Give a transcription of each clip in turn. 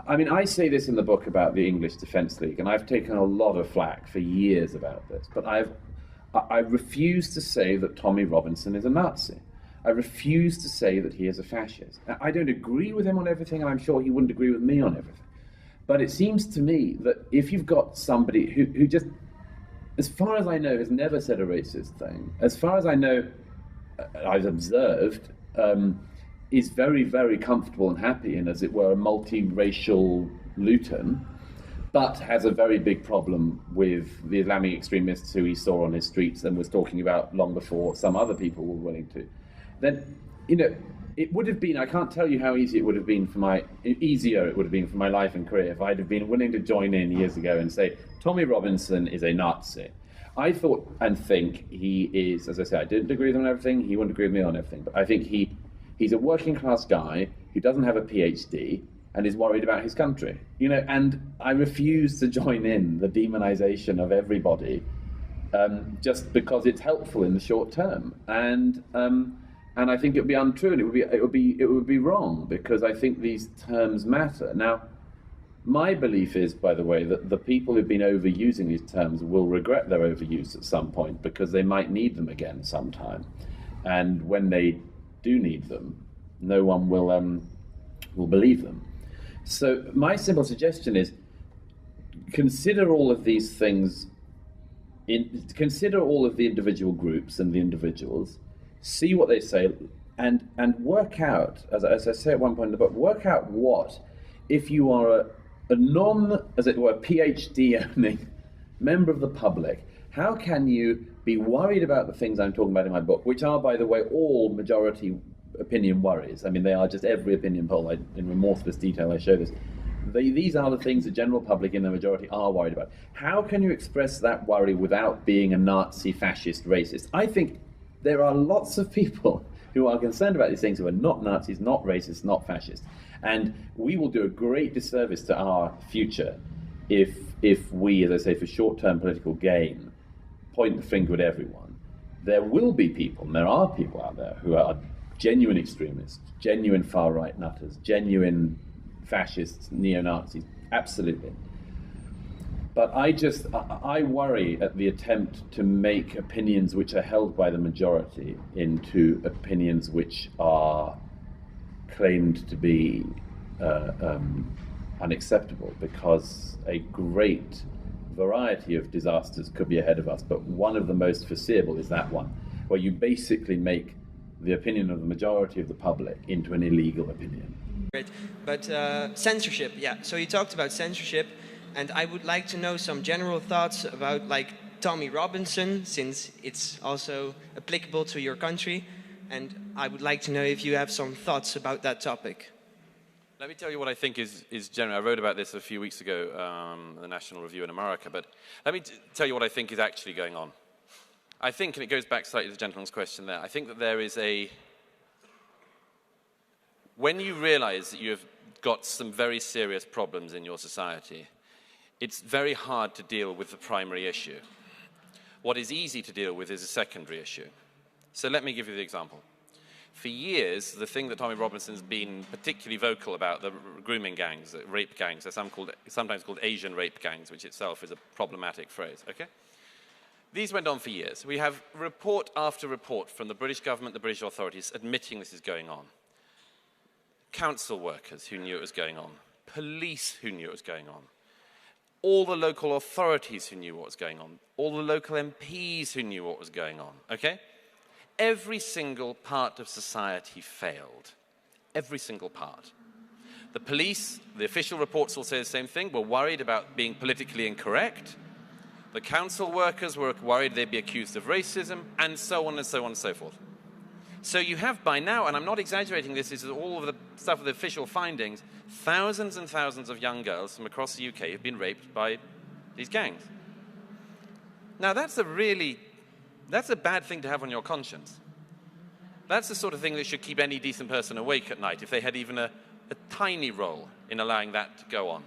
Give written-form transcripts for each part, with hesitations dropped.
I mean, I say this in the book about the English Defence League, and I've taken a lot of flack for years about this, but I refuse to say that Tommy Robinson is a Nazi. I refuse to say that he is a fascist. I don't agree with him on everything, and I'm sure he wouldn't agree with me on everything. But it seems to me that if you've got somebody who just, as far as I know, has never said a racist thing, as far as I know, I've observed, is very, very comfortable and happy in, as it were, a multiracial Luton, but has a very big problem with the Islamic extremists who he saw on his streets and was talking about long before some other people were willing to, then, you know, it would have been, I can't tell you how easy it would have been for easier it would have been for my life and career if I'd have been willing to join in years ago and say, Tommy Robinson is a Nazi. I thought and think he is, as I say, I didn't agree with him on everything, he wouldn't agree with me on everything, but I think he's a working class guy who doesn't have a PhD and is worried about his country. You know, and I refuse to join in the demonization of everybody just because it's helpful in the short term. And I think it would be untrue, and it would be wrong, because I think these terms matter. Now, my belief is, by the way, that the people who've been overusing these terms will regret their overuse at some point, because they might need them again sometime. And when they do need them, no one will believe them. So my simple suggestion is, consider all of these things, consider all of the individual groups and the individuals, see what they say, and work out, as I say at one point in the book, work out what, if you are a non, as it were, PhD-owning member of the public, how can you be worried about the things I'm talking about in my book, which are, by the way, all majority opinion worries. I mean, they are just every opinion poll. In remorseless detail, I show this. These are the things the general public in the majority are worried about. How can you express that worry without being a Nazi, fascist, racist? I think there are lots of people who are concerned about these things who are not Nazis, not racist, not fascist. And we will do a great disservice to our future if we, as I say, for short-term political gain, point the finger at everyone. There will be people, and there are people out there who are genuine extremists, genuine far-right nutters, genuine fascists, neo-Nazis, absolutely. But I worry at the attempt to make opinions which are held by the majority into opinions which are claimed to be unacceptable, because a great variety of disasters could be ahead of us, but one of the most foreseeable is that one, where you basically make the opinion of the majority of the public into an illegal opinion. Great. But censorship, yeah. So you talked about censorship, and I would like to know some general thoughts about, like, Tommy Robinson, since it's also applicable to your country, and I would like to know if you have some thoughts about that topic. Let me tell you what I think is general. I wrote about this a few weeks ago, the National Review in America, but let me tell you what I think is actually going on. I think, and it goes back slightly to the gentleman's question there, I think that there is when you realize that you've got some very serious problems in your society, it's very hard to deal with the primary issue. What is easy to deal with is a secondary issue. So let me give you the example. For years, the thing that Tommy Robinson's been particularly vocal about, the grooming gangs, rape gangs, they're sometimes called Asian rape gangs, which itself is a problematic phrase, okay? These went on for years. We have report after report from the British government, the British authorities, admitting this is going on. Council workers who knew it was going on. Police who knew it was going on. All the local authorities who knew what was going on. All the local MPs who knew what was going on, okay? Every single part of society failed. Every single part. The police, the official reports all say the same thing, were worried about being politically incorrect. The council workers were worried they'd be accused of racism, and so on and so on and so forth. So you have by now, and I'm not exaggerating this is all of the stuff of the official findings, thousands and thousands of young girls from across the UK have been raped by these gangs. Now that's a bad thing to have on your conscience. That's the sort of thing that should keep any decent person awake at night if they had even a tiny role in allowing that to go on.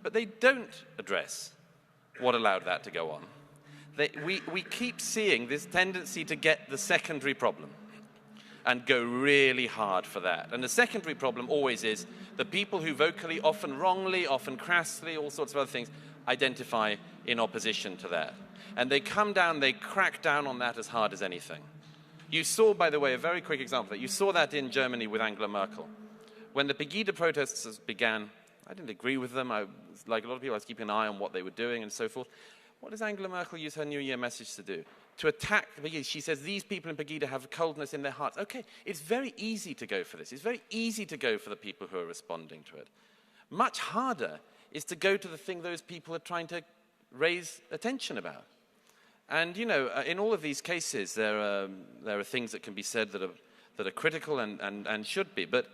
But they don't address what allowed that to go on. We keep seeing this tendency to get the secondary problem. and go really hard for that. And the secondary problem always is the people who vocally, often wrongly, often crassly, all sorts of other things, identify in opposition to that. And they come down, they crack down on that as hard as anything. You saw, by the way, a very quick example of that. You saw that in Germany with Angela Merkel. When the Pegida protests began, I didn't agree with them. Like a lot of people, I was keeping an eye on what they were doing and so forth. What does Angela Merkel use her New Year message to do? To attack the Pegida. She says, these people in Pegida have coldness in their hearts. Okay, it's very easy to go for this. It's very easy to go for the people who are responding to it. Much harder is to go to the thing those people are trying to raise attention about. And, you know, in all of these cases, there are things that can be said that are critical and should be. But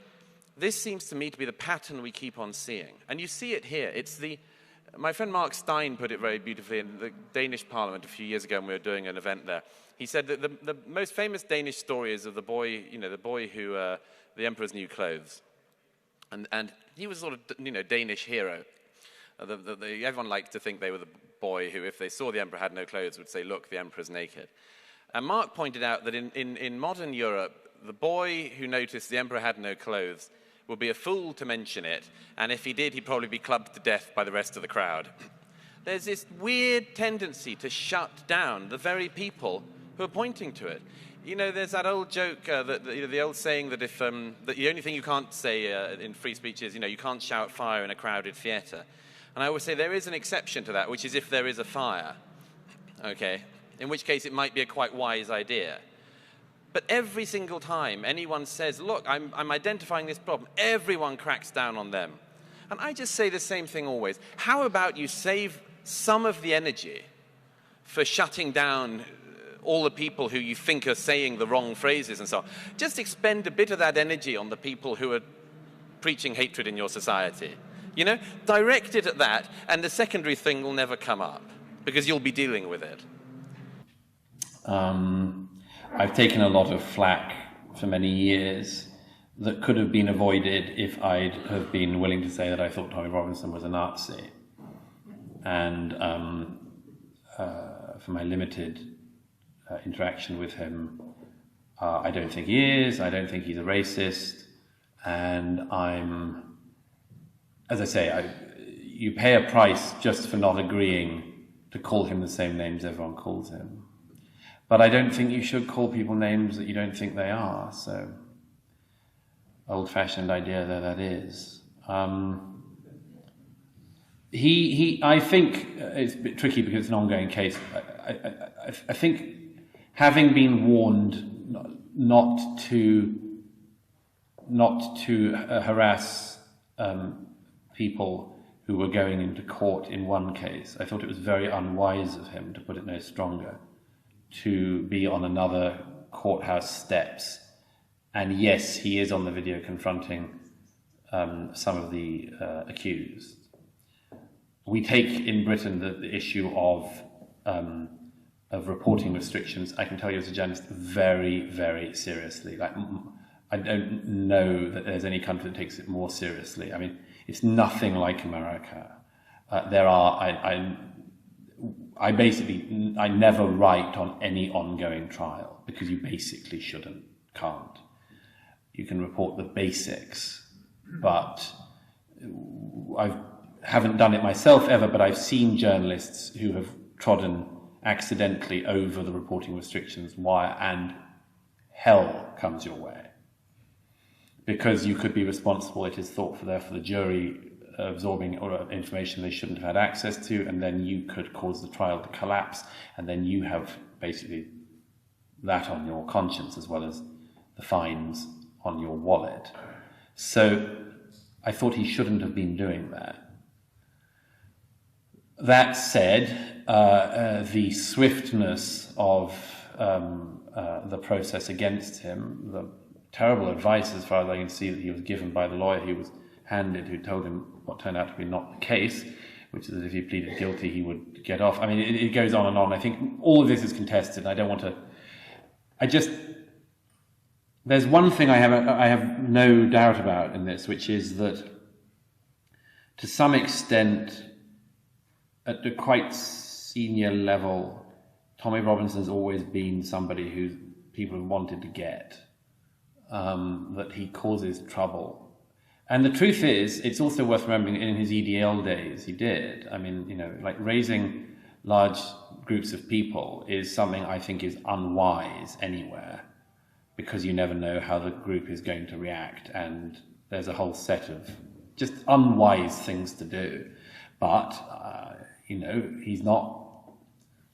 this seems to me to be the pattern we keep on seeing. And you see it here. My friend Mark Stein put it very beautifully in the Danish Parliament a few years ago when we were doing an event there. He said that the most famous Danish story is of the boy, you know, the boy who, the emperor's new clothes. And he was sort of, you know, Danish hero. Everyone liked to think they were the boy who, if they saw the emperor had no clothes, would say, look, the emperor's naked. And Mark pointed out that in modern Europe, the boy who noticed the emperor had no clothes would be a fool to mention it, and if he did, he'd probably be clubbed to death by the rest of the crowd. There's this weird tendency to shut down the very people who are pointing to it. You know, there's that old joke, the old saying that that the only thing you can't say in free speech is, you know, you can't shout fire in a crowded theatre. And I always say there is an exception to that, which is if there is a fire, okay? In which case it might be a quite wise idea. But every single time anyone says, look, I'm identifying this problem, everyone cracks down on them. And I just say the same thing always. How about you save some of the energy for shutting down all the people who you think are saying the wrong phrases and so on? Just expend a bit of that energy on the people who are preaching hatred in your society. You know, direct it at that, and the secondary thing will never come up, because you'll be dealing with it. I've taken a lot of flack for many years that could have been avoided if I'd have been willing to say that I thought Tommy Robinson was a Nazi. And for my limited interaction with him, I don't think he is, I don't think he's a racist, and as I say, you pay a price just for not agreeing to call him the same names everyone calls him. But I don't think you should call people names that you don't think they are, so old-fashioned idea though that is. I think it's a bit tricky because it's an ongoing case. I think having been warned not to harass people who were going into court in one case, I thought it was very unwise of him, to put it no stronger, to be on another courthouse steps. And yes, he is on the video confronting some of the accused. We take in Britain the issue of reporting restrictions, I can tell you as a journalist, very, very seriously. Like, I don't know that there's any country that takes it more seriously. I mean, it's nothing like America. I never write on any ongoing trial because you basically can't. You can report the basics, but I haven't done it myself ever, but I've seen journalists who have trodden accidentally over the reporting restrictions wire, and hell comes your way. Because you could be responsible, it is thought, for the jury absorbing information they shouldn't have had access to, and then you could cause the trial to collapse, and then you have basically that on your conscience as well as the fines on your wallet. So I thought he shouldn't have been doing that. That said, the swiftness of the process against him, the terrible advice, as far as I can see, that he was given by the lawyer he was handed, who told him what turned out to be not the case, which is that if he pleaded guilty, he would get off. I mean, it goes on and on. I think all of this is contested, and I don't want to... There's one thing I have no doubt about in this, which is that, to some extent, at the quite senior level, Tommy Robinson's always been somebody who people have wanted to get. that he causes trouble. And the truth is, it's also worth remembering in his EDL days, he did. I mean, you know, like raising large groups of people is something I think is unwise anywhere, because you never know how the group is going to react, and there's a whole set of just unwise things to do. But, you know, he's not,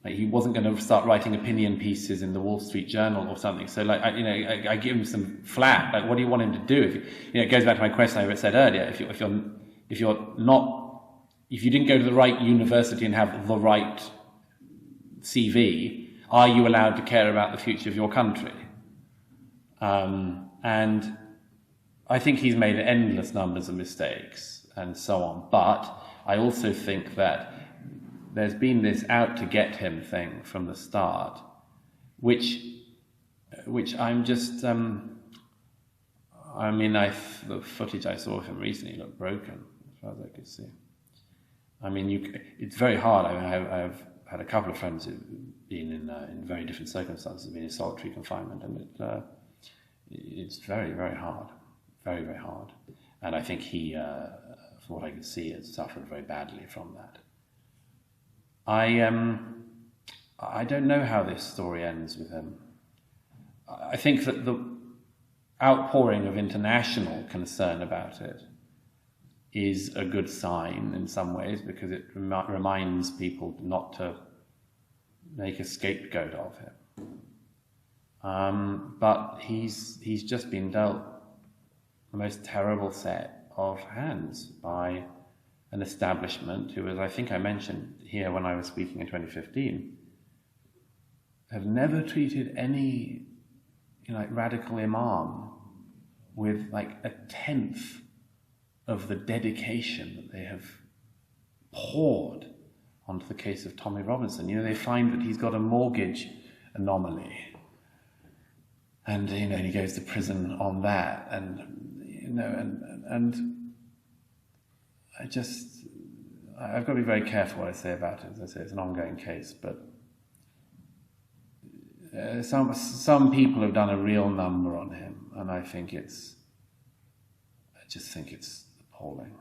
like, he wasn't going to start writing opinion pieces in the Wall Street Journal or something. So, like, I give him some flack. Like, what do you want him to do? If you know, it goes back to my question I said earlier. If you didn't go to the right university and have the right CV, are you allowed to care about the future of your country? And I think he's made endless numbers of mistakes and so on. But I also think that there's been this out to get him thing from the start, which I'm just, I mean, the footage I saw of him recently looked broken, as far as I could see. I mean, it's very hard. I mean, I've had a couple of friends who've been in very different circumstances, been in solitary confinement, and it's very, very hard, very, very hard. And I think he, from what I could see, has suffered very badly from that. I don't know how this story ends with him. I think that the outpouring of international concern about it is a good sign in some ways, because it reminds people not to make a scapegoat of him. But he's just been dealt the most terrible set of hands by an establishment who, as I think I mentioned here when I was speaking in 2015, have never treated any, you know, like radical imam with like a tenth of the dedication that they have poured onto the case of Tommy Robinson. You know, they find that he's got a mortgage anomaly, and, you know, he goes to prison on that, and, you know, and I've got to be very careful what I say about it. As I say, it's an ongoing case, but some people have done a real number on him, and I just think it's appalling.